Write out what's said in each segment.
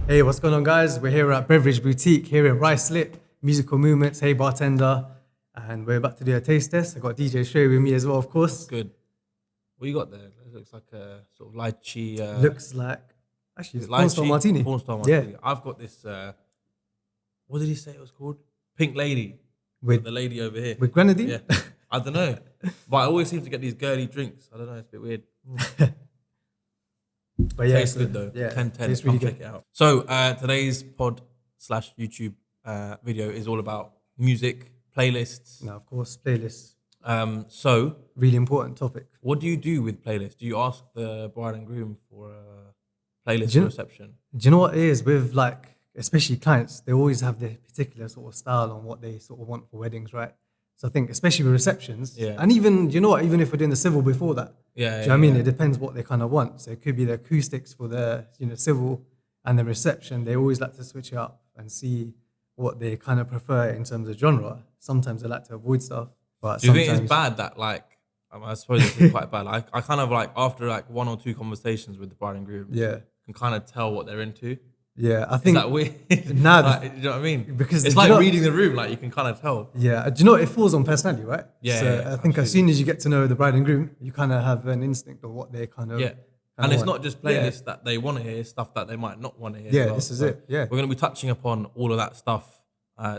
Hey, what's going on, guys? We're here at Beverage Boutique here in Rice Lit, Musical Movements. Hey, bartender. And we're about to do a taste test. I got DJ Shay with me as well, of course. Good. What you got there? It looks like a sort of lychee. Looks like, actually, it's lychee Pornstar Martini. Pornstar Martini. Yeah. I've got this. What did he say it was called? Pink Lady. With the lady over here. With grenadine? Yeah. I don't know, but I always seem to get these girly drinks. I don't know. It's a bit weird. But yeah, Tastes good though. Yeah, 10-10. tastes really Come good. check it out. So today's pod/YouTube video is all about music playlists. Now, of course, playlists. So Really important topic. what do you do with playlists? Do you ask the bride and groom for a playlist Do you- reception? Do you know what it is with, like, especially clients? They always have their particular sort of style on what they sort of want for weddings, right? So I think, especially with receptions, Yeah. and even, you know what, even if we're doing the civil before that, Yeah. do you know what I mean? It depends what they kind of want. So it could be the acoustics for the civil and the reception. They always like to switch it up and see what they kind of prefer in terms of genre. Sometimes they like to avoid stuff, but Do you sometimes think it's bad that I suppose it's quite bad. I kind of after one or two conversations with the bride and groom, Yeah, can kind of tell what they're into. yeah. I Is think that weird? Nah, do you know what I mean? because it's do you like know- reading the room. Like you can kind of tell. yeah. Do you know what? It falls on personality, right? Yeah, So yeah, I think as soon as you get to know the bride and groom, you kind of have an instinct of what they kind of Yeah. kinda And it's want. not just playlists that they want to hear, stuff that they might not want to hear. Yeah, as well. this is So it. Yeah. We're going to be touching upon all of that stuff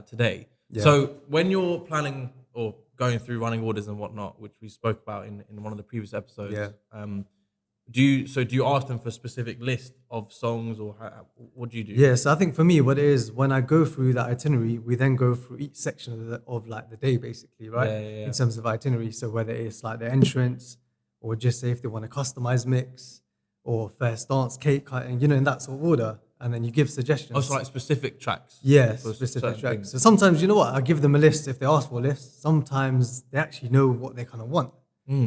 today. Yeah. So when you're planning or going through running orders and whatnot, which we spoke about in one of the previous episodes, Yeah. do you ask them for a specific list of songs or what do you do? Yeah, so I think for me, what it is, when I go through that itinerary, we then go through each section of like the day, basically, right? Yeah. In terms of itinerary. So whether it's like the entrance, or just say if they want a customized mix, or first dance, cake cutting, in that sort of order, and then you give suggestions. Also, like specific tracks. Yeah, for specific certain tracks. things. So sometimes, you know what, I give them a list if they ask for a list. Sometimes they actually know what they kind of want.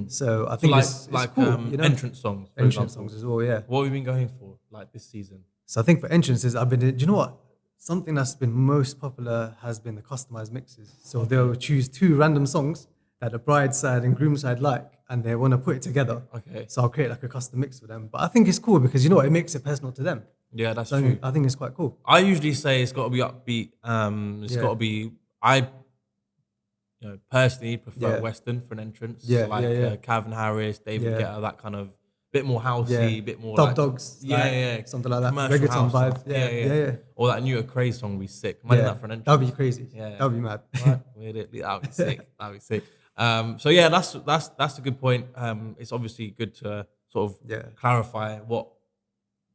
So I think it's cool, entrance songs. For entrance example. songs as well, yeah. What have you been going for like this season? So I think for entrances, do you know what? Something that's been most popular has been the customized mixes. So they'll choose two random songs that the bride side and groom side like, and they want to put it together. Okay. So I'll create like a custom mix for them. But I think it's cool because you know what? It makes it personal to them. Yeah, that's So true. I think it's quite cool. I usually say it's got to be upbeat. It's Yeah. got to be. I, personally prefer Yeah. Western for an entrance. Yeah, So like yeah. Calvin Harris, David Yeah. Guetta, that kind of bit more housey, Yeah. bit more Dub like Dogs. Yeah, like, yeah, something like that. commercial Reggaeton house vibe. stuff. Yeah. Or that new Craze song would be sick. Imagine Yeah. that for an entrance. That'd be crazy. Yeah. That'd be mad. Right? That'd be sick. That'd be sick. So yeah, that's a good point. It's obviously good to sort of Yeah. clarify what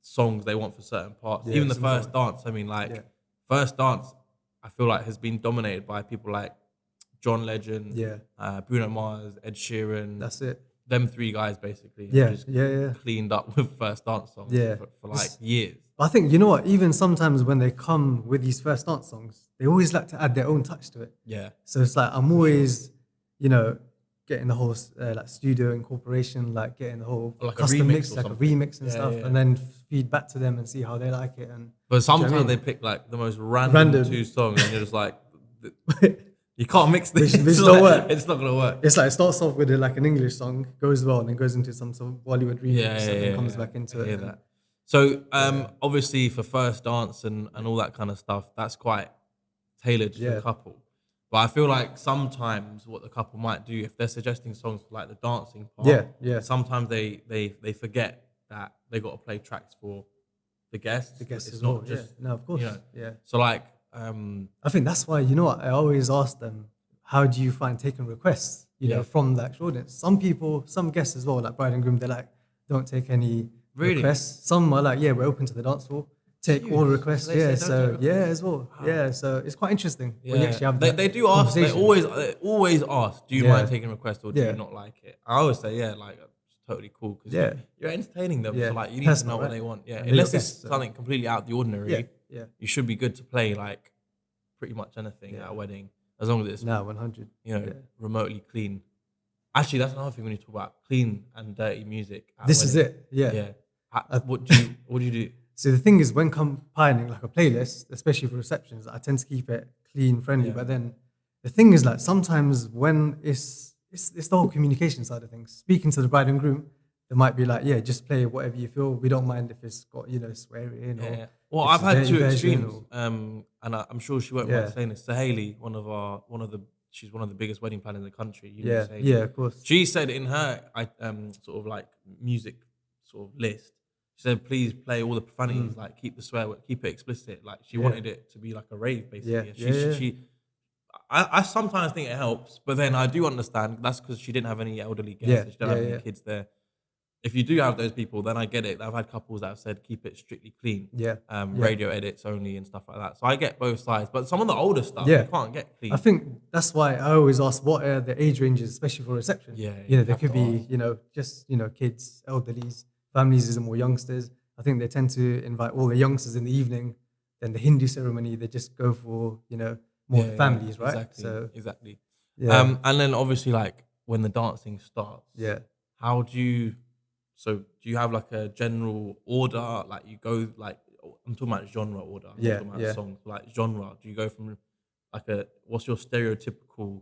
songs they want for certain parts. Yeah, Even the it's first important. dance. I mean, Yeah. first dance, I feel like has been dominated by people like John Legend, Yeah. Bruno Mars, Ed Sheeran. That's it. Them three guys basically. have Yeah. just Yeah. cleaned up with first dance songs. Yeah. For like years. But I think, you know what, even sometimes when they come with these first dance songs, they always like to add their own touch to it. Yeah. So it's like, I'm always, getting the whole like studio incorporation, like getting the whole Like a custom remix mix, or like something. a remix and Yeah, stuff, yeah. and then feed back to them and see how they like it. And But sometimes I mean? they pick like the most random two songs and you're just like, you can't mix this. Which It's don't like- work. It's not gonna work. it's like, it starts off with like an English song, goes well, and then goes into some sort of Bollywood remix, and then comes back into I it. hear and- that. So obviously for first dance and all that kind of stuff, that's quite tailored to Yeah. the couple. But I feel like sometimes what the couple might do if they're suggesting songs for like the dancing part, Yeah. sometimes they forget that they got to play tracks for the guests. The guests It's as not well, just no, of course, you know. yeah. So like I think that's why, you know what, I always ask them, how do you find taking requests, from the actual audience? Some people, some guests as well, like bride and groom, they're like, don't take any Really? requests. Some are like, yeah, we're open to the dance floor. Take all Serious? requests, So they yeah. say don't So take yeah, as well, yeah. So it's quite interesting when you Yeah, actually have they do ask. They conversation. always ask. Do you Yeah. mind taking a request or do Yeah. you not like it? I always say yeah, like it's totally cool because Yeah. you're entertaining them. Yeah. So like you need to Personal, know what right? they want. Yeah, And unless they it's look at it, so- something completely out of the ordinary. Yeah. You should be good to play like pretty much anything at a wedding as long as it's No, 100. remotely clean. Actually, that's another thing when you talk about clean and dirty music. At a This is wedding. it. Yeah. Yeah. What do you do? So the thing is, when compiling like a playlist, especially for receptions, I tend to keep it clean, friendly. Yeah. But then the thing is, like sometimes when it's the whole communication side of things. Speaking to the bride and groom, they might be like, yeah, just play whatever you feel. We don't mind if it's got, swearing Yeah. Well, if I've it's had dirty two version extremes, and I'm sure she won't mind yeah, saying this. Saheli, she's one of the biggest wedding planners in the country. You know yeah, Saheli. yeah, of course. She said in her sort of like music sort of list, she said please play all the profanities, like keep the swear word, keep it explicit. Like she Yeah, wanted it to be like a rave yeah, basically. And yeah, yeah, I sometimes think it helps, but then I do understand that's because she didn't have any elderly guests yeah, and she didn't yeah, have any yeah, kids there. If you do have those people, then I get it. I've had couples that have said keep it strictly clean, yeah, yeah, radio edits only and stuff like that. So I get both sides, but some of the older stuff you yeah. can't get I clean. think that's why I always ask what are the age ranges, especially for reception. Yeah, You know, you there have could to be, ask. you know, just, you know, kids, elderlies, families is more youngsters. I think they tend to invite all the youngsters in the evening. Then the Hindu ceremony, they just go for, you know, more Yeah, the yeah, families, right? exactly, So exactly. yeah, And then obviously like when the dancing starts, yeah, how do you? So do you have like a general order? Like you go like I'm talking about genre order. I'm not yeah, talking about yeah. songs. Like genre. Do you go from like a what's your stereotypical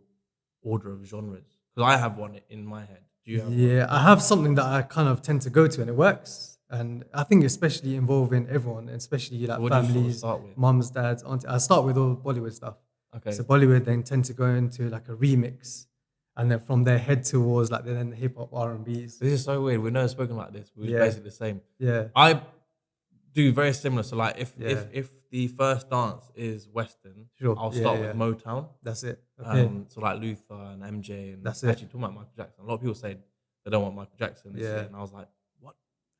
order of genres? Because I have one in my head. Do you have one? Yeah, I have something that I kind of tend to go to and it works. And I think especially involving everyone, especially So like what do you sort of families, start with? mums, dads, auntie. I start with all Bollywood stuff. Okay. So Bollywood then tend to go into like a remix, and then from there head towards like then the hip hop R and B's. This is so weird. We've never spoken like this. We're Yeah, basically the same. yeah, I do very similar. So like yeah. if the first dance is Western, Sure. I'll Yeah, start with yeah. Motown. That's it. Okay. So like Luther and MJ and That's it. actually talking about Michael Jackson. A lot of people say they don't want Michael Jackson this Yeah. year, and I was like, what?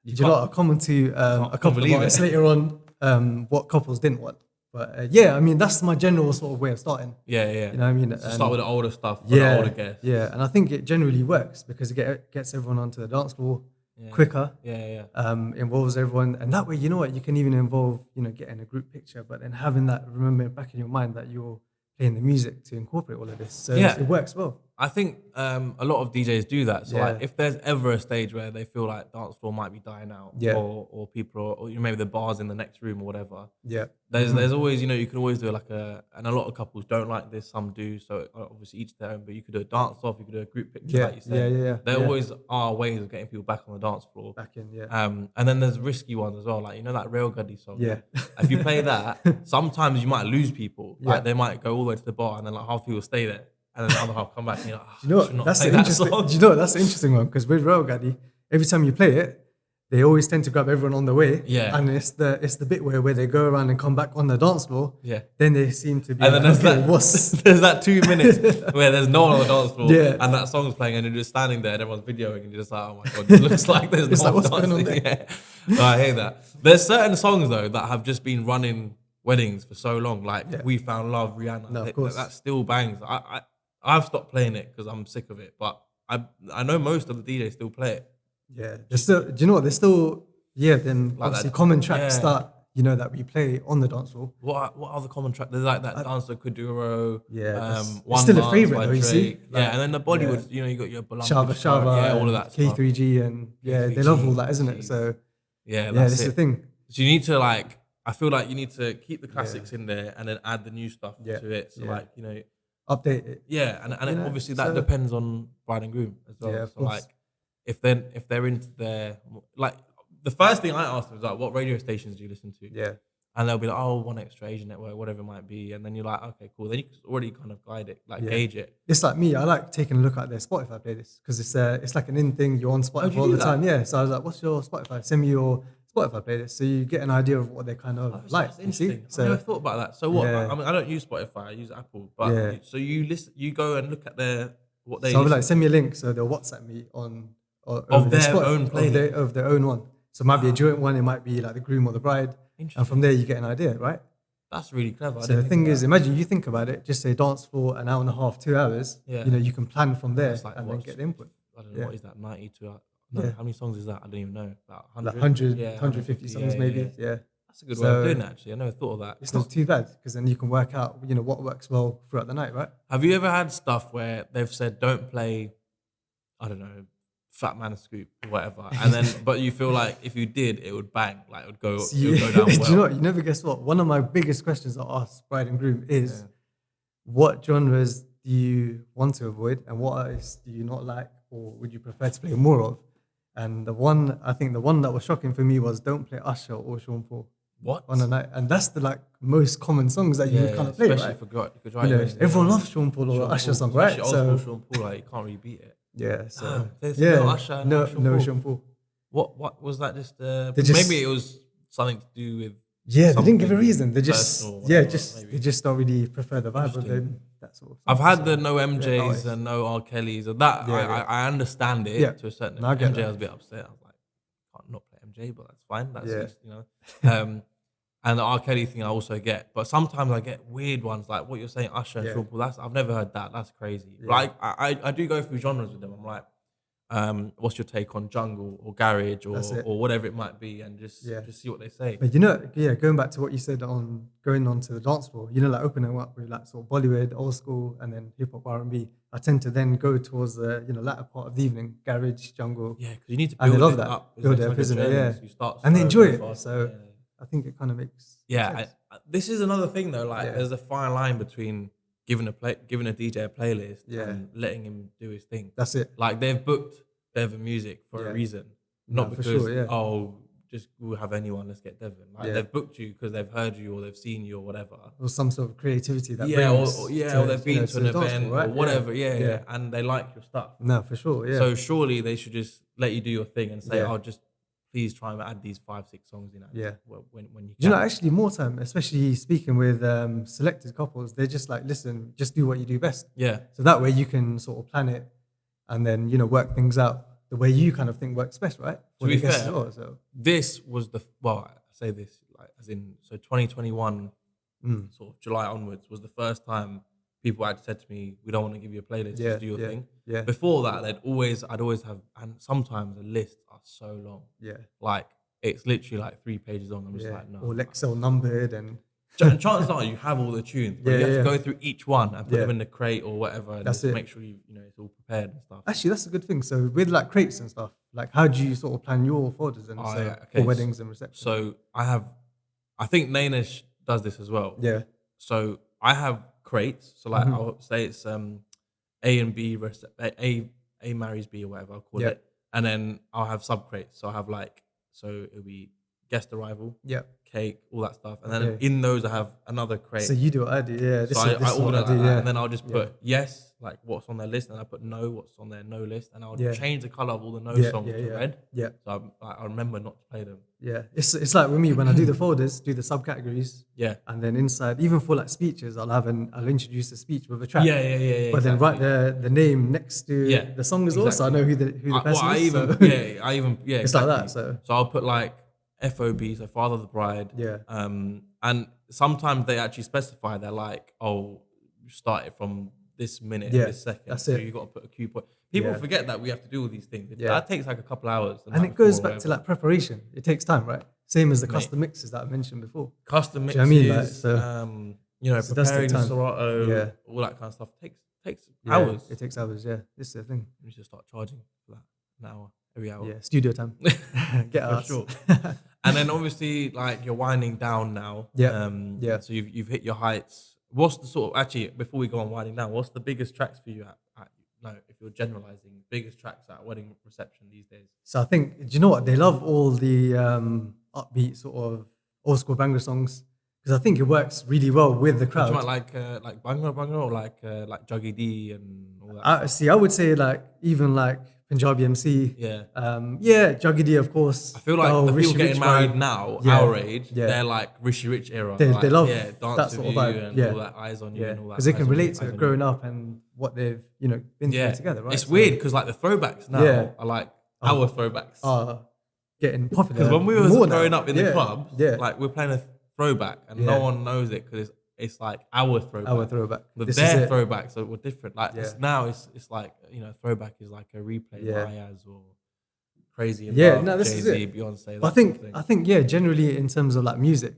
Do you know what? I'll comment to a couple of believe artists it. later on what couples didn't want. But yeah, I mean that's my general sort of way of starting. Yeah, yeah. You know what I mean? So start with the older stuff for the Yeah, older guests. yeah, and I think it generally works because it gets everyone onto the dance floor Yeah. quicker. Yeah, yeah. Involves everyone, and that way, you know what, you can even involve, you know, getting a group picture, but then having that remember back in your mind that you're playing the music to incorporate all of this, so Yeah. it works well. I think a lot of DJs do that. So like Yeah. if there's ever a stage where they feel like dance floor might be dying out, Yeah. or people or you know, maybe the bars in the next room or whatever. Yeah, There's always, you know, you can always do like and a lot of couples don't like this, some do. So obviously each their own, but you could do a dance off, you could do a group picture, yeah, like you said. yeah. There Yeah. always are ways of getting people back on the dance floor. Back in, yeah, And then there's risky ones as well, like you know that Real Guddy song. yeah, If you play that, sometimes you might lose people. Yeah. Like they might go all the way to the bar, and then like half people stay there, and then the other half come back. And you're like, Do you know I should what? not That's play the that interesting. song. Do you know what? That's the interesting one because with Royal Gaddy, every time you play it, they always tend to grab everyone on the way. Yeah. And it's the bit where they go around and come back on the dance floor. Yeah. Then they seem to be And then like, there's okay, that what's there's that 2 minutes where there's no one on the dance floor, Yeah. and that song's playing, and you're just standing there, and everyone's videoing, and you're just like, oh my god, it looks like there's It's no like, one what's going on dancing. Yeah. No, I hear that. There's certain songs though that have just been running weddings for so long, like Yeah. We Found Love, Rihanna. No, of course. That still bangs. I've stopped playing it because I'm sick of it, but I know most of the DJs still play it. Yeah. There's still, do you know what? There's still, yeah, then Like obviously that- common tracks yeah. start, you know, that we play on the dance floor. What other common track? There's like that Dancer Kuduro. Yeah, that's- it's One still a Dance favourite by though, you see? Drake. Yeah, Like, and then the Bollywood, you know, you got your Balangu Shava Shava, yeah, all of that stuff. K3G, and yeah, they love all that, isn't it? Jeez. So Yeah, yeah, that's this is the it. thing. So you need to like, I feel like you need to keep the classics in there and then add the new stuff Yeah, to it. So yeah. like, you know, Update it. yeah, and You know, obviously that so- depends on bride and groom as well. Yeah, of so course. like, if they're into their like, the first thing I asked them was like, what radio stations do you listen to? Yeah. And they'll be like, oh, One Extra, Asian Network, whatever it might be. And then you're like, okay, cool. Then you can already kind of guide it, like Yeah. gauge it. It's like me. I like taking a look at their Spotify playlist because it's like an in thing. You're on Spotify do you all do the that? time. Yeah. So I was like, "What's your Spotify? Send me your Spotify playlist." So you get an idea of what they kind of Oh, like. that's You see? interesting. I never thought about that. So what? Yeah. I mean, I don't use Spotify. I use Apple. But Yeah. so you listen, you go and look at what they So I'll be listen like, send me a link. So they'll WhatsApp me on Of over their own playlist. of their own one. So it might be a joint one. It might be like the groom or the bride. Interesting. And from there you get an idea, right? That's really clever. I So didn't the think thing of is, that. imagine you think about it. Just say dance for an hour and a half, 2 hours. Yeah. You know, you can plan from there It's like, and then what's- get the input. I don't know, Yeah. what is that? 90 to no, Yeah. how many songs is that? I don't even know. About 100? Like 100, Yeah, 150 songs yeah, maybe. yeah. Yeah. That's a good way of So- doing that, actually. I never thought of that. It's not too bad because then you can work out, you know, what works well throughout the night, right? Have you ever had stuff where they've said, don't play, I don't know, Fat Man Scoop or whatever, and then, but you feel like if you did, it would bang, like it would go, See, it would go down well. do you know what? You never guess what? One of my biggest questions I ask bride and groom is, Yeah. what genres do you want to avoid and what artists do you not like or would you prefer to play more of? And I think the one that was shocking for me was don't play Usher or Sean Paul. What? on a night, and that's the like most common songs that you would kind of play, especially right? for You know, everyone loves Sean Paul or Usher song, right? Especially old school Sean Paul, like you can't really beat it. Yeah, so There's yeah, no Usher, no Sean no Paul. Sean Paul. What was that? Just just- maybe it was something to do with. Yeah, they didn't give a something reason. They just personal or yeah, whatever, just maybe. they just don't really prefer the vibe of Interesting. them. That sort of. I've stuff. had So, the no MJs nice. and no R Kellys and that. Yeah, I understand it Yeah. to a certain No, I extent. get MJ that. was a bit upset. I was like, can't not play MJ, but that's fine. That's Yeah. just, and the R Kelly thing I also get, but sometimes I get weird ones like what you're saying, Usher and Yeah. Sean Paul. I've never heard that. That's crazy. Yeah. But I do go through genres with them. I'm like, what's your take on jungle or garage That's it. or whatever it might be, and just see what they say. But going back to what you said on going on to the dance floor, like opening up with like sort of Bollywood, old school, and then hip hop, R&B. I tend to then go towards the latter part of the evening, garage, jungle. Yeah, because you need to And they build love it that. up. Build It's it up, like a isn't it? journey, Yeah. so you start And they slow, enjoy go it. fast, So I think it kind of makes yeah, sense. this is another thing though. Like, Yeah. there's a fine line between giving a DJ a playlist Yeah. and letting him do his thing. That's it. Like, they've booked Devon Music for Yeah. a reason, No, not for because sure, yeah. just we'll have anyone. Let's get Devon. Like, Yeah. they've booked you because they've heard you or they've seen you or whatever. Or some sort of creativity that Yeah, brings or to, they've been to to an the dance event floor, right? or whatever. Yeah, and they like your stuff. No, for sure. Yeah. So surely they should just let you do your thing and say, Yeah. "Oh, just please try and add these 5-6 songs in." Yeah. When you Do you can. know, actually, more time, especially speaking with selected couples, they're just like, listen, just do what you do best. Yeah. So that way you can sort of plan it and then, work things out the way you kind of think works best, right? To be the guests fair, as well, so. This was I say this like as in 2021, sort of July onwards was the first time people actually said to me, "We don't want to give you a playlist, Yeah, just do your yeah, thing." yeah. Before that, I'd always have, and sometimes the lists are so long. Yeah. Like, it's literally like 3 pages long. I'm just Yeah. like, no. Or Lexel numbered and Chances are you have all the tunes, but Yeah, you have yeah. to go through each one and put Yeah. them in the crate or whatever, and That's just it. make sure it's all prepared and stuff. actually that's a good thing. So with like crates and stuff, like how do you sort of plan your folders and Oh, say yeah, okay. for weddings and receptions? So I think Nainish does this as well. Yeah. So I have crates. So like I'll say it's A and B, A marries B or whatever I'll call Yeah. it, and then I'll have sub crates. So I have so it'll be guest arrival, Yeah. cake, all that stuff, and then Okay. in those I have another crate. So you do what I do, yeah. This So is, this I is what order I like do, that, yeah. and then I'll just put yes, like what's on their list, and I put no, what's on their no list, and I'll Yeah. change the color of all the no Yeah, songs yeah, to yeah. red. Yeah. So I remember not to play them. Yeah. It's like with me when I do the folders, do the subcategories, Yeah. and then inside, even for like speeches, I'll introduce a speech with a track. Yeah. But then write the name next to Yeah, the song as well, so I know who the person I is. even so. it's like that, so. I'll put like FOB, so Father of the Bride. Yeah. And sometimes they actually specify, they're like, oh, you start it from this minute, Yeah, this second. that's so it. you got to put a cue point. People Yeah. forget that we have to do all these things. Yeah. That takes like a couple hours. the And night it goes before or back to whatever. like preparation. It takes time, right? Same as the Mate. custom mixes that I mentioned before. Custom Do you mixes, know what I mean? Like, so- so it does preparing take the time. Serato, Yeah. all that kind of stuff takes Yeah, hours. It takes hours, yeah. This is the thing. We need to start charging for that an hour, every hour. Yeah, studio time. Get For us. sure. And then obviously, like, you're winding down now. Yeah. Yeah. So you've hit your heights. What's the sort of, actually, before we go on winding down, what's the biggest tracks for you if you're generalizing, biggest tracks at a wedding reception these days? So I think, do you know what? They love all the upbeat sort of old school banger songs because I think it works really well with the Do crowd. you want like Bhangra or like Juggy D and all that? I would say like even like Punjabi MC. Yeah. Juggy D, of course. I feel like the Rishi people getting Rich married vibe. now, Yeah, our age, yeah. they're like Rishi Rich era. They like, love Dance that sort With of You vibe, and yeah. all that Eyes on You Yeah, and all that. because they Eyes can on You, relate to Eyes it on growing You. up and what they've been through together, right? It's So, weird because like the throwbacks now Yeah. are like our throwbacks. are getting popular. Because when we were more growing now. up in the club, yeah, like we're playing a throwback and Yeah. no one knows it because it's like our throwback. our throwback. But This is their it. throwbacks are different. Like Yeah. now it's like, throwback is like a replay Yeah. of Ayaz or Crazy in Yeah, Love, no, this is Jay-Z, it. Beyonce. But I think, generally in terms of like music,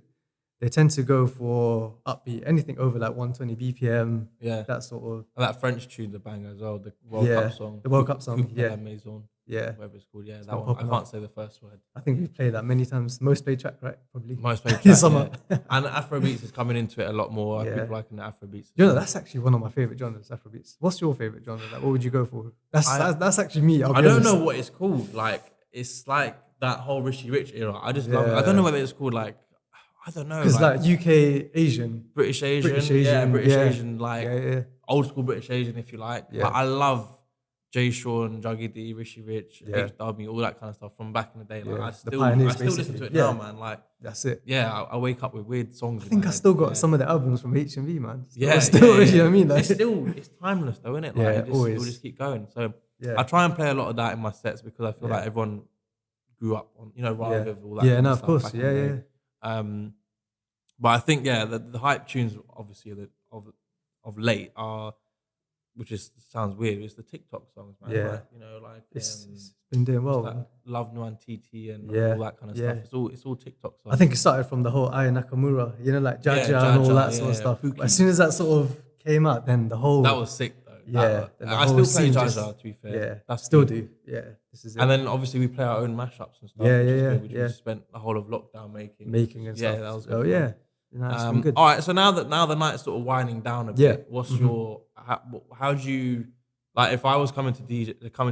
they tend to go for upbeat, anything over like 120 BPM, yeah. that sort of, And that French tune, the banger as well, the World Yeah, Cup song. the World Cup song, Coupe de yeah. la Maison, yeah. whatever it's called. Yeah, that been one. I popping can't up. say the first word. I think we've played that many times. Most played track, right? Probably. Most played In track, summer. yeah. And Afrobeats is coming into it a lot more. Yeah. People liking the Afrobeats. You know, that's actually one of my favorite genres, Afrobeats. What's your favorite genre? Like, what would you go for? That's actually me. I don't know what it's called. Like, it's like that whole Rishi Rich era. I just love it. I Yeah. don't know whether it's called like, I don't know, Because like UK Asian, British Asian, British Asian, British yeah. Asian, like yeah. old school British Asian, if you like. Yeah. Like, I love Jay Sean, Juggy D, Rishi Rich, Yeah. HW, all that kind of stuff from back in the day. Like, Yeah. I The still pioneers, listen basically. to it Yeah. now, man. Like, That's it. yeah, I wake up with weird songs. I think I still got some of the albums from HMV, man. Yeah, still, yeah. you know what I mean? Like, It's timeless though, isn't it? Like, Yeah, it'll always. just keep going. So yeah. I try and play a lot of that in my sets because I feel Yeah. like everyone grew up on, Rive with all that. Yeah, kind no, of of course. stuff back in the day. But I think the hype tunes obviously of late are, sounds weird. It's the TikTok songs, man. Yeah. Like It's been doing well, that man. Love No and TT and Yeah, all that kind of yeah. stuff. It's all TikTok songs. I think it started from the whole Aya Nakamura, like Jaja Yeah, and all Jaja, that sort of yeah, stuff. Pookie. But as soon as that sort of came out, then the whole That was sick though. Yeah, then the I whole still play scene Jaja, to be fair. yeah, That's still deep. do. Yeah, this is it. And then obviously we play our own mashups and stuff. Yeah, which yeah, is yeah, good, which yeah. we spent the whole of lockdown making. And Yeah, stuff. that was good. Oh fun. yeah, it's been good. All right, so now the night's sort of winding down a bit. Yeah. What's your how do you, like, if I was coming to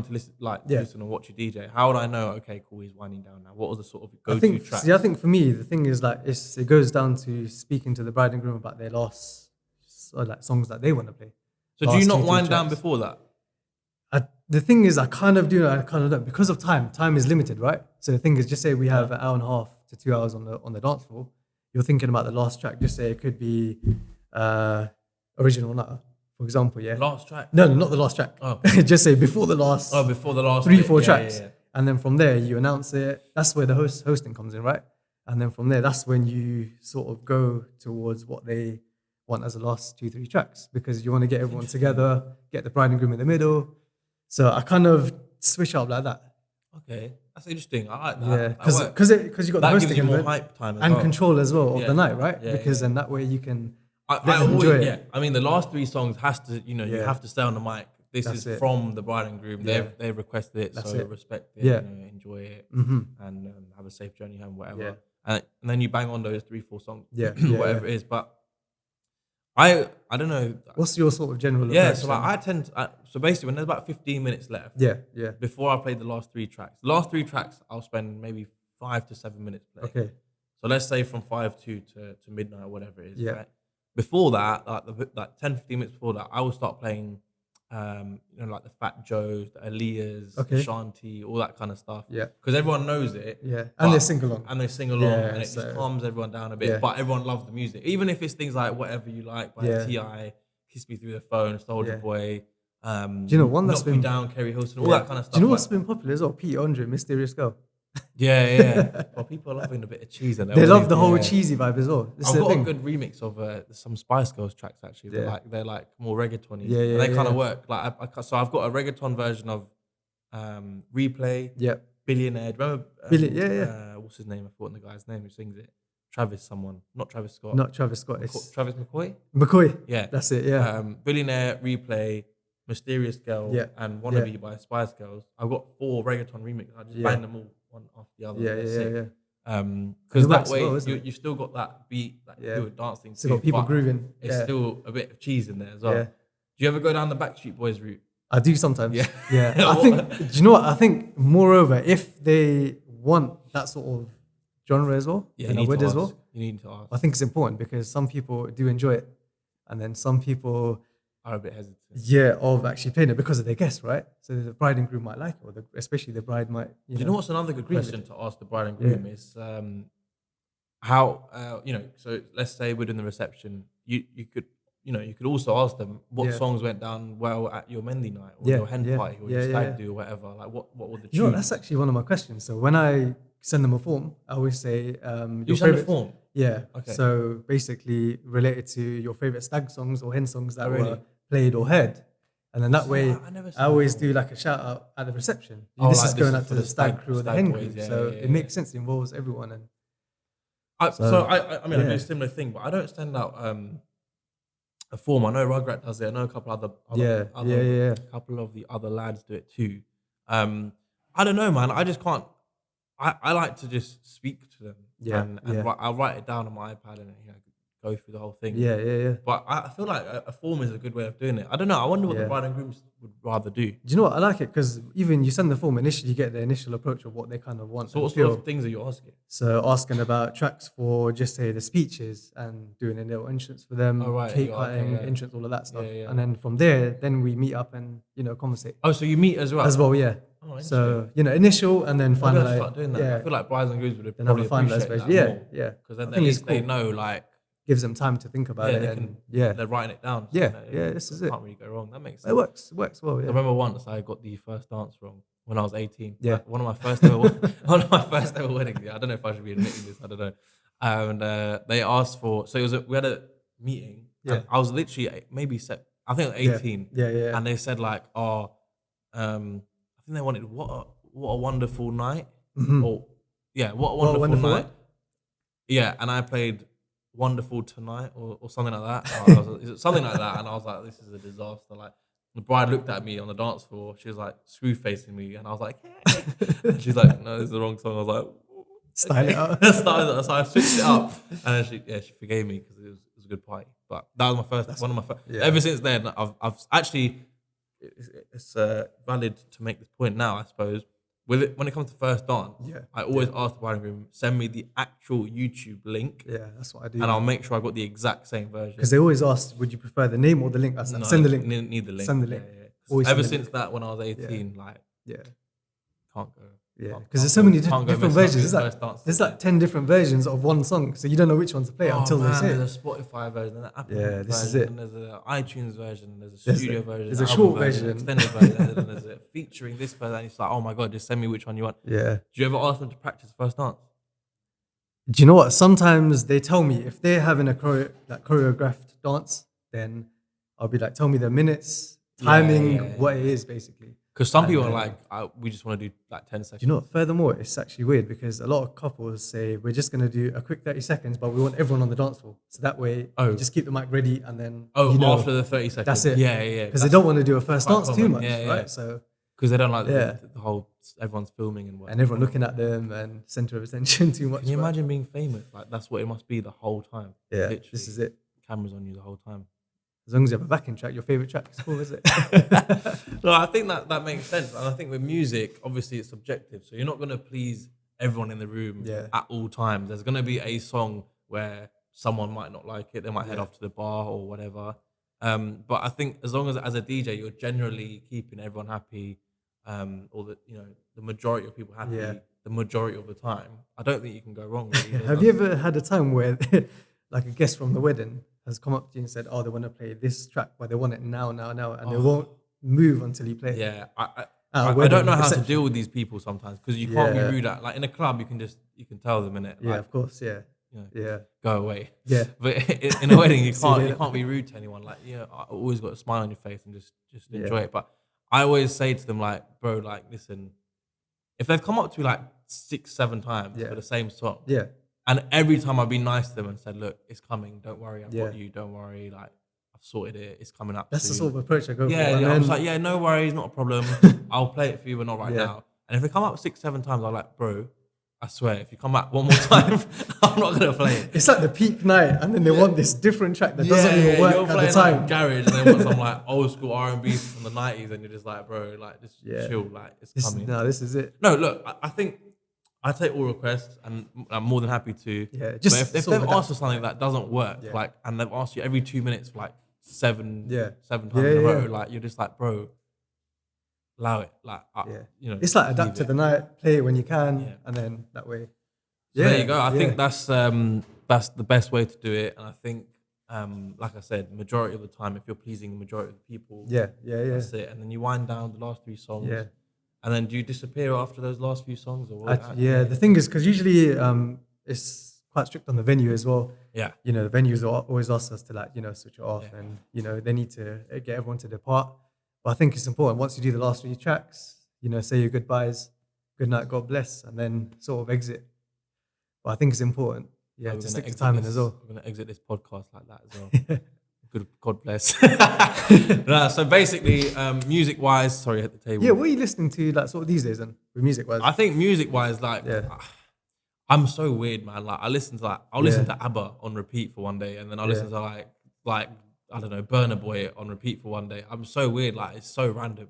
listen, like, listen and watch you DJ, how would I know? Okay, cool, he's winding down now. What was the sort of go-to track? I think for me the thing is like it goes down to speaking to the bride and groom about their last like songs that they want to play. So do you not 2-3 wind down tracks. before that? The thing is, I kind of do, I kind of don't, because of time. Time is limited, right? So the thing is, just say we have an hour and a half to 2 hours on the dance floor. You're thinking about the last track. Just say it could be original Nutter, for example. Yeah. Last track? No, not the last track. Oh. Just say before the last. Oh, before the last 3-4 tracks, yeah. and then from there you announce it. That's where the hosting comes in, right? And then from there, that's when you sort of go towards what they want as the last 2-3 tracks, because you want to get everyone together, get the bride and groom in the middle. So I kind of switch up like that. Okay, that's interesting. I like that. Yeah, That because you got the that hosting gives you more element hype time as and well. control as well of Yeah. the night, right? Yeah, Because yeah. then that way you can I them always, enjoy it. yeah. I mean, the last 3 songs has to, you Yeah. have to stay on the mic. This That's is it. from the bride and groom. Yeah. They've requested it, That's so it. respect it. Yeah. Enjoy it, Mhm. and have a safe journey home, whatever. Yeah. And then you bang on those 3-4 songs, Yeah, whatever it is. But I don't know. What's your sort of general Yeah, approach so like then? I tend to, so basically when there's about 15 minutes left, Yeah, yeah. before I play the last 3 tracks. The last 3 tracks, I'll spend maybe 5 to 7 minutes playing. Okay. So let's say from 5 to midnight or whatever it is, Yeah. right? Before that, like 10, 15 minutes before that, I will start playing, like the Fat Joes, the Aaliyahs, the Okay. Shanti, all that kind of stuff. Yeah. Because everyone knows it. Yeah. but- And they sing along. And they sing along, Yeah, and it so- just calms everyone down a bit. Yeah. But everyone loves the music. Even if it's things like Whatever You Like by Yeah. T.I., Kiss Me Through the Phone, Soulja Yeah. Boy, Do you know one that's Knock Me been Down, Kerry Hilson, all Yeah. that kind of stuff. Do you know what's like- been popular as well? Pete Andre, Mysterious Girl. Yeah. Well, people are loving a bit of cheese in there. They love the Yeah. whole cheesy vibe as well. This is I've the got thing. a good remix of some Spice Girls tracks actually. Yeah. They're like more reggaeton-y. Yeah, yeah, And they kind yeah. of work. Like so I've got a reggaeton version of Replay, Yeah. Billionaire. Remember? Yeah. What's his name? I forgot the guy's name who sings it. Travis someone, not Travis Scott. Not Travis Scott. It's Travis McCoy. McCoy. Yeah. That's it. Yeah. Billionaire, Replay, Mysterious Girl, Yeah. and Wannabe by Spice Girls. I've got 4 reggaeton remixes. I just Yeah. bang them all one after the other. Yeah. They're Yeah. sick. Yeah. Because it that works way well, isn't it? you still got that beat that Yeah. you do a dancing. Still got people grooving. It's Yeah. still a bit of cheese in there as well. Yeah. Do you ever go down the Backstreet Boys route? I do sometimes. Yeah. Yeah. I think. Do you know what? I think moreover, if they want that sort of genre as well, Yeah, you know, need with to as ask. well, You need to ask. I think it's important because some people do enjoy it, and then some people, Are a bit hesitant. yeah, of actually playing it because of their guests, right? So the bride and groom might like it, or especially the bride might. Do you know what's another good approve question to ask the bride and groom is how so let's say we're doing the reception, you could also ask them what Yeah. songs went down well at your Mendy night or Yeah, your hen yeah, party or yeah, your yeah, stag yeah. do or whatever. Like what were the tunes? You know, that's actually one of my questions. So when I send them a form, I always say, you your send a favorite form. Yeah. Okay. So basically related to your favorite stag songs or hen songs that Oh, really? were played or heard. And then that way, I never I always seen do like a shout out at the reception. Oh, This like is going this out is to for the stag crew or the stag hen boys, crew. yeah, So yeah, it yeah. makes sense. It involves everyone. And I So, I mean I do yeah. a similar thing, but I don't send out a form. I know Rugrat does it. I know a couple other yeah. couple of the other lads do it too. I don't know, man. I just can't. I like to just speak to them. Yeah, and yeah. I'll write it down on my iPad and go through the whole thing. Yeah. But I feel like a form is a good way of doing it. I don't know. I wonder what the bride and grooms would rather do. Do you know what? I like it because even you send the form initially, you get the initial approach of what they kind of want. So what sort of things are you asking? So asking about tracks for just say the speeches and doing a little entrance for them, cake cutting, entrance, all of that stuff. And then from there, then we meet up and conversate. Oh, so you meet as well? As well, yeah. Oh, so initial and then finalize. Start doing that. Yeah. I feel like brides and grooms would then probably have a finalized appreciate version. that more. Yeah. Because then at least they know, like, gives them time to think about it. They're writing it down. So this is it. Can't really go wrong. That makes sense. It works well. Yeah. I remember once I got the first dance wrong when I was 18. Yeah. Like, one of my first ever weddings. Yeah, I don't know if I should be admitting this. I don't know. And they asked for. So we had a meeting. Yeah. I was literally I think I was 18. Yeah. And they said like, I think they wanted what a wonderful night. Mm-hmm. Or what a wonderful night. Yeah, and I played Wonderful Tonight or something like that. Something like that, and I was like, this is a disaster. Like, the bride looked at me on the dance floor. She was like screw facing me, and I was like, hey. And she's like, no, this is the wrong song. I was like, style it up. So I switched it up, and then she forgave me because it was a good party. But that was one of my first. Yeah. Ever since then, I've actually it's valid to make this point now, I suppose. When it comes to first dance, I always ask the bride and groom, send me the actual YouTube link. Yeah, that's what I do. And I'll make sure I got the exact same version. Because they always ask, would you prefer the name or the link? I said, send the link. Need the link. Send the link. Yeah. Ever since that, when I was 18, can't go. Yeah, because there's so many different versions. There's like 10 different versions of one song, so you don't know which one to play until they say it. There's a Spotify version, and an Apple version, this is it. And there's an iTunes version, there's a studio version, there's a short version, extended version, and then there's a featuring this person. And it's like, oh my god, just send me which one you want. Yeah. Do you ever ask them to practice first dance? Do you know what? Sometimes they tell me if they're having a choreographed dance, then I'll be like, tell me the minutes, timing, what it is basically. Because some people are like, we just want to do like 10 seconds. Do you know what? Furthermore, it's actually weird because a lot of couples say, we're just going to do a quick 30 seconds, but we want everyone on the dance floor. So that way, you just keep the mic ready and then... after the 30 seconds. That's it. Yeah. Because they don't want to do a first dance too much, right? So because they don't like the whole, everyone's filming and whatnot. And everyone looking at them and center of attention too much. Can you imagine being famous? Like, that's what it must be the whole time. Yeah, literally. This is it. Cameras on you the whole time. As long as you have a backing track, your favorite track is cool, is it? No, I think that makes sense. And I think with music, obviously it's subjective. So you're not going to please everyone in the room at all times. There's going to be a song where someone might not like it. They might head off to the bar or whatever. But I think as long as a DJ, you're generally keeping everyone happy, or the majority of people happy, the majority of the time, I don't think you can go wrong. Really. Have you ever had a time where like a guest from the wedding has come up to you and said, oh, they want to play this track, but they want it now, and they won't move until you play it? Yeah, I don't know how to deal with these people sometimes because you can't be rude at. Like in a club, you can tell them in it. Yeah, of course, yeah. Go away. Yeah, but in a wedding, you can't be rude to anyone. Like, I always got a smile on your face and just enjoy it. But I always say to them, like, bro, like, listen, if they've come up to me like 6-7 times for the same song, and every time I've been nice to them and said, look, it's coming, don't worry, I've got you, don't worry, like, I've sorted it, it's coming up. That's the sort of approach I go for. Yeah, I was like, no worries, not a problem. I'll play it for you, but not right now. And if they come up 6-7 times, I'm like, bro, I swear, if you come back one more time, I'm not gonna play it. It's like the peak night, and then they want this different track that doesn't even work at the time. Like garage, and they want some like old school R&B from the 90s, and you're just like, bro, like just chill, like it's coming. No, this is it. No, look, I think I take all requests, and I'm more than happy to. Yeah, just if they've asked for something that doesn't work, like, and they've asked you every 2 minutes for like seven times in a row, like you're just like, bro, allow it. Like, it's like adapt to the night, play it when you can, and then that way. So there you go. I think that's the best way to do it, and I think, like I said, majority of the time, if you're pleasing the majority of the people, that's it. And then you wind down the last 3 songs. Yeah. And then do you disappear after those last few songs? Or what? The thing is, because usually it's quite strict on the venue as well. Yeah. The venues always ask us to like, switch it off and, they need to get everyone to depart. But I think it's important once you do the last 3 tracks, say your goodbyes, good night, God bless, and then sort of exit. But I think it's important, to stick to timing as well. We're going to exit this podcast like that as well. Good, God bless. So basically, music-wise, sorry, hit the table. Yeah, what are you listening to, like, sort of these days, then, with music-wise? I think music-wise, like, I'm so weird, man. Like I listen to I'll listen to ABBA on repeat for one day, and then I'll listen to like I don't know, Burna Boy on repeat for one day. I'm so weird. Like it's so random.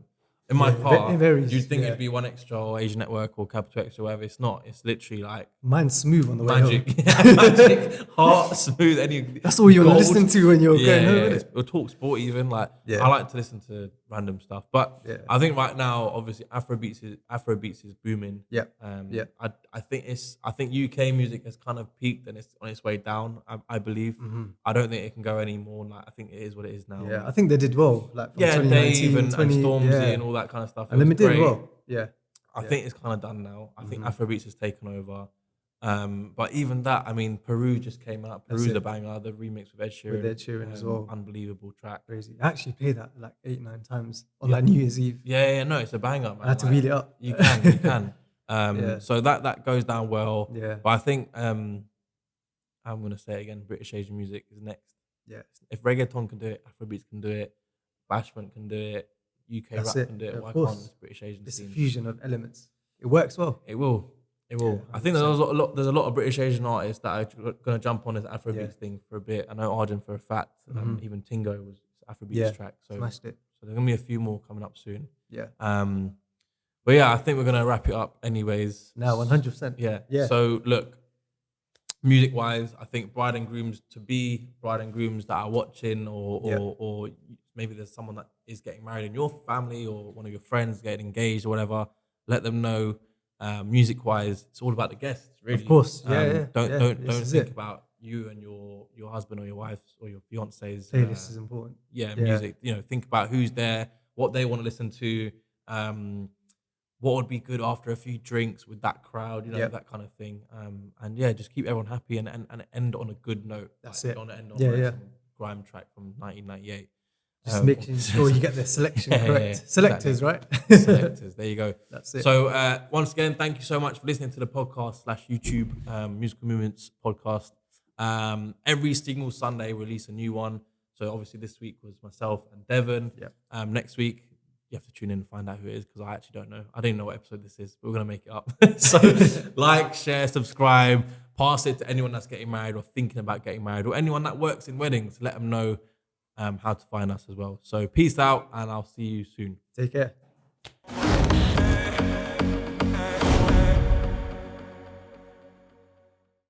In my car, it varies, you'd think it'd be One Extra or Asian Network or Capital Extra or whatever. It's not. It's literally like mine's smooth on the way magic. home. Yeah, magic, heart, smooth. That's all you're listening to when you're going home. Yeah. Or talk sport even. Like I like to listen to random stuff. But I think right now, obviously, Afrobeats is booming. Yeah. I think UK music has kind of peaked and it's on its way down. I believe. I don't think it can go any more. Like I think it is what it is now. Yeah, I think they did well. Like from Dave and Stormzy and all that kind of stuff. And then we did well. Yeah. I think it's kind of done now. I think Afrobeats has taken over. But even that, I mean, Peru just came out. Peru's a banger. The remix with Ed Sheeran. With Ed Sheeran as well. Unbelievable track. Crazy. I actually played that like 8-9 times on like New Year's Eve. Yeah, no, it's a banger, man. I had to wheel it up. You can. So that goes down well. Yeah. But I think, I'm going to say it again, British Asian music is next. Yeah. If reggaeton can do it, Afrobeats can do it, Bashment can do it, UK rap can do it. Why can't this British Asian It's scene? a fusion of elements. It works well. It will. Yeah, I think there's a lot of British Asian artists that are going to jump on this Afrobeats thing for a bit. I know Arjun for a fact. Even Tingo was Afrobeats track. So smashed it. So there's going to be a few more coming up soon. Yeah. But yeah, I think we're going to wrap it up anyways. No, 100%. Yeah. So look, music-wise, I think bride and grooms that are watching or maybe there's someone that is getting married in your family or one of your friends getting engaged or whatever, let them know. Music-wise, it's all about the guests, really. Of course, Don't think about you and your husband or your wife or your fiance's. Playlist is important. Music. Think about who's there, what they want to listen to, what would be good after a few drinks with that crowd, that kind of thing. And just keep everyone happy and end on a good note. That's it. Don't end on some grime track from 1998. Just making sure you get the selection correct. Selectors, right? Selectors. There you go. That's it. So once again, thank you so much for listening to the podcast /YouTube Musical Movements podcast. Every single Sunday, release a new one. So obviously this week was myself and Devon. Yeah. Next week, you have to tune in and find out who it is because I actually don't know. I didn't know what episode this is, but we're going to make it up. So like, share, subscribe, pass it to anyone that's getting married or thinking about getting married or anyone that works in weddings. Let them know how to find us as well. So peace out and I'll see you soon. Take care.